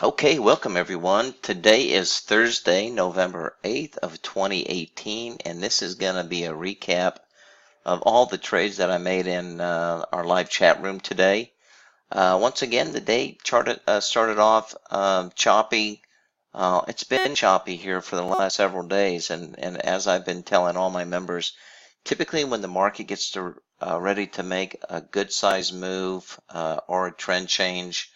Okay, welcome everyone. Today is Thursday, November 8th of 2018, and this is going to be a recap of all the trades that I made in our live chat room today. Once again, the day started off choppy. It's been choppy here for the last several days, and as I've been telling all my members, typically when the market gets ready to make a good size move or a trend change,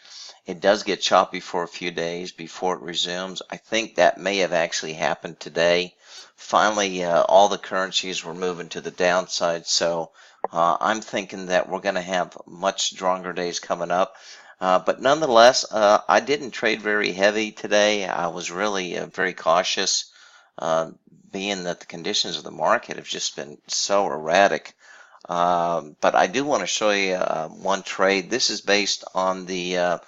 it does get choppy for a few days before it resumes. I think that may have actually happened today. Finally, all the currencies were moving to the downside, so I'm thinking that we're going to have much stronger days coming up. But nonetheless, I didn't trade very heavy today. I was really very cautious, being that the conditions of the market have just been so erratic. But I do want to show you one trade. This is based on the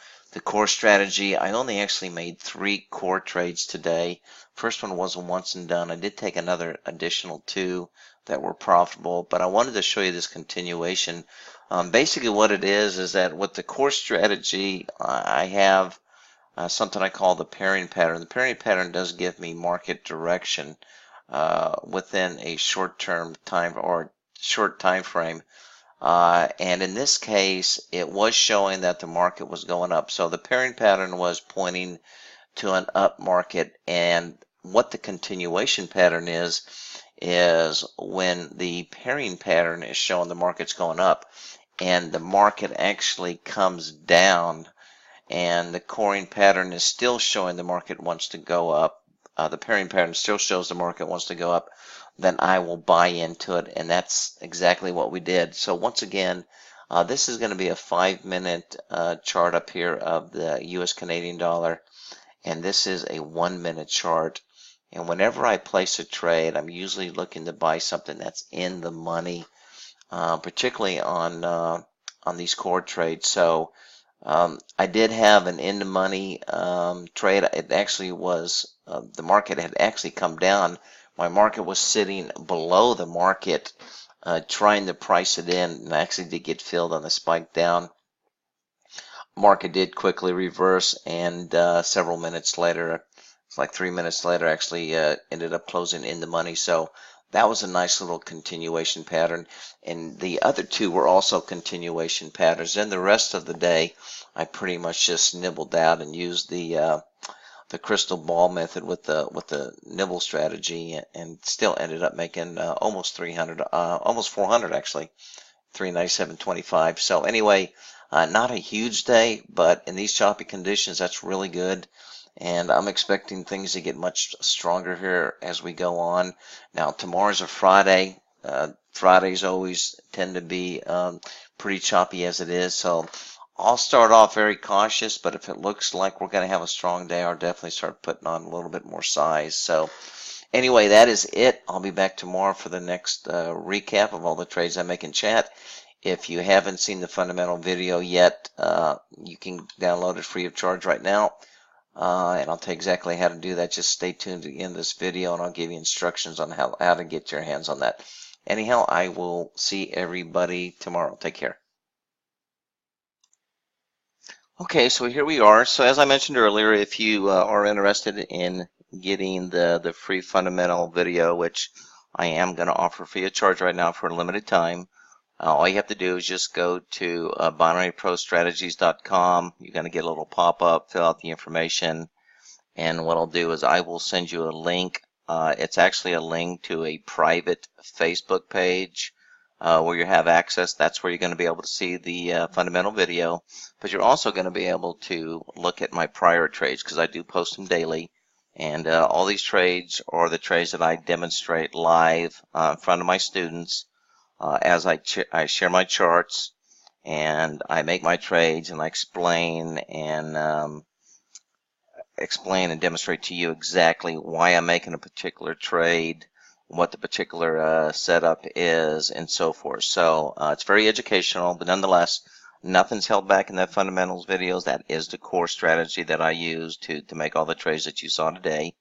core strategy. I only actually made 3 core trades today. First one was a once and done. I did take another additional 2 that were profitable, but I wanted to show you this continuation. Basically what it is that with the core strategy, I have something I call the pairing pattern. The pairing pattern does give me market direction within a short-term time or short time frame. And in this case, it was showing that the market was going up. So the pairing pattern was pointing to an up market. And what the continuation pattern is when the pairing pattern is showing the market's going up and the market actually comes down and the coring pattern is still showing the market wants to go up. The pairing pattern still shows the market wants to go up, then I will buy into it, and that's exactly what we did. So once again, this is going to be a 5-minute chart up here of the US Canadian dollar, and this is a 1-minute chart. And whenever I place a trade, I'm usually looking to buy something that's in the money, particularly on these core trades. So I did have an in the money trade. It actually was the market had actually come down. My market was sitting below the market, trying to price it in, and I actually did get filled on the spike down. Market did quickly reverse, and several minutes later, it's like 3 minutes later, actually ended up closing in the money. So that was a nice little continuation pattern, and the other 2 were also continuation patterns. And the rest of the day, I pretty much just nibbled out and used the crystal ball method with the nibble strategy, and still ended up making almost 300, almost 400 actually, 397.25. So anyway, not a huge day, but in these choppy conditions, that's really good. And I'm expecting things to get much stronger here as we go on. Now, tomorrow's a Friday. Fridays always tend to be pretty choppy as it is. So I'll start off very cautious, but if it looks like we're going to have a strong day, I'll definitely start putting on a little bit more size. So anyway, that is it. I'll be back tomorrow for the next recap of all the trades I make in chat. If you haven't seen the fundamental video yet, you can download it free of charge right now. And I'll tell you exactly how to do that. Just stay tuned to the end of this video, and I'll give you instructions on how to get your hands on that. Anyhow, I will see everybody tomorrow. Take care. Okay, so here we are. So as I mentioned earlier, if you are interested in getting the free fundamental video, which I am going to offer free of charge right now for a limited time, all you have to do is just go to binaryprostrategies.com. You're going to get a little pop-up, fill out the information, and what I'll do is I will send you a link. It's actually a link to a private Facebook page where you have access. That's where you're going to be able to see the fundamental video, but you're also going to be able to look at my prior trades because I do post them daily. And all these trades are the trades that I demonstrate live in front of my students. As I share my charts and I make my trades, and I explain and demonstrate to you exactly why I'm making a particular trade, what the particular setup is, and so forth. So it's very educational, but nonetheless, nothing's held back in that fundamentals videos. That is the core strategy that I use to make all the trades that you saw today.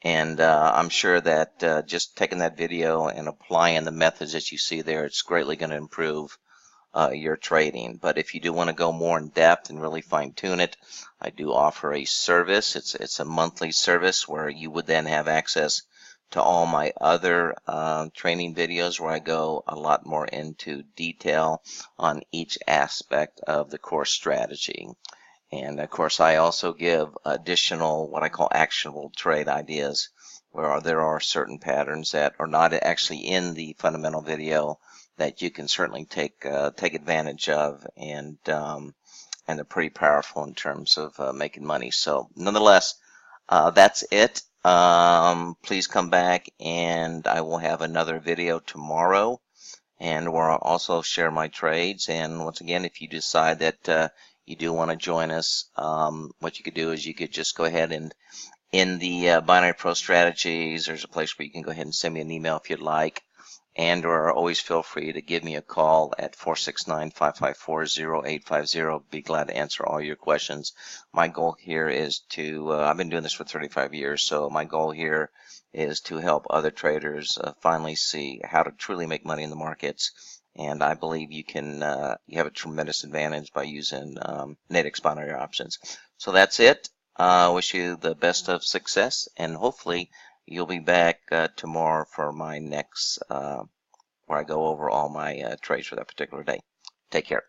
And I'm sure that just taking that video and applying the methods that you see there, it's greatly going to improve your trading. But if you do want to go more in depth and really fine tune it, I do offer a service. It's a monthly service where you would then have access to all my other training videos where I go a lot more into detail on each aspect of the course strategy. And of course, I also give additional what I call actionable trade ideas, where there are certain patterns that are not actually in the fundamental video that you can certainly take advantage of, and they're pretty powerful in terms of making money. So nonetheless, that's it. Please come back, and I will have another video tomorrow, and where I'll also share my trades. And once again, if you decide that you do want to join us, what you could do is you could just go ahead and in the Binary Pro Strategies, there's a place where you can go ahead and send me an email if you'd like, or always feel free to give me a call at 469-554-0850. Be glad to answer all your questions. My goal here is to, I've been doing this for 35 years, so my goal here is to help other traders finally see how to truly make money in the markets. And I believe you can, you have a tremendous advantage by using Nadex binary options. So that's it. Wish you the best of success, and hopefully you'll be back tomorrow for my next, where I go over all my trades for that particular day. Take care.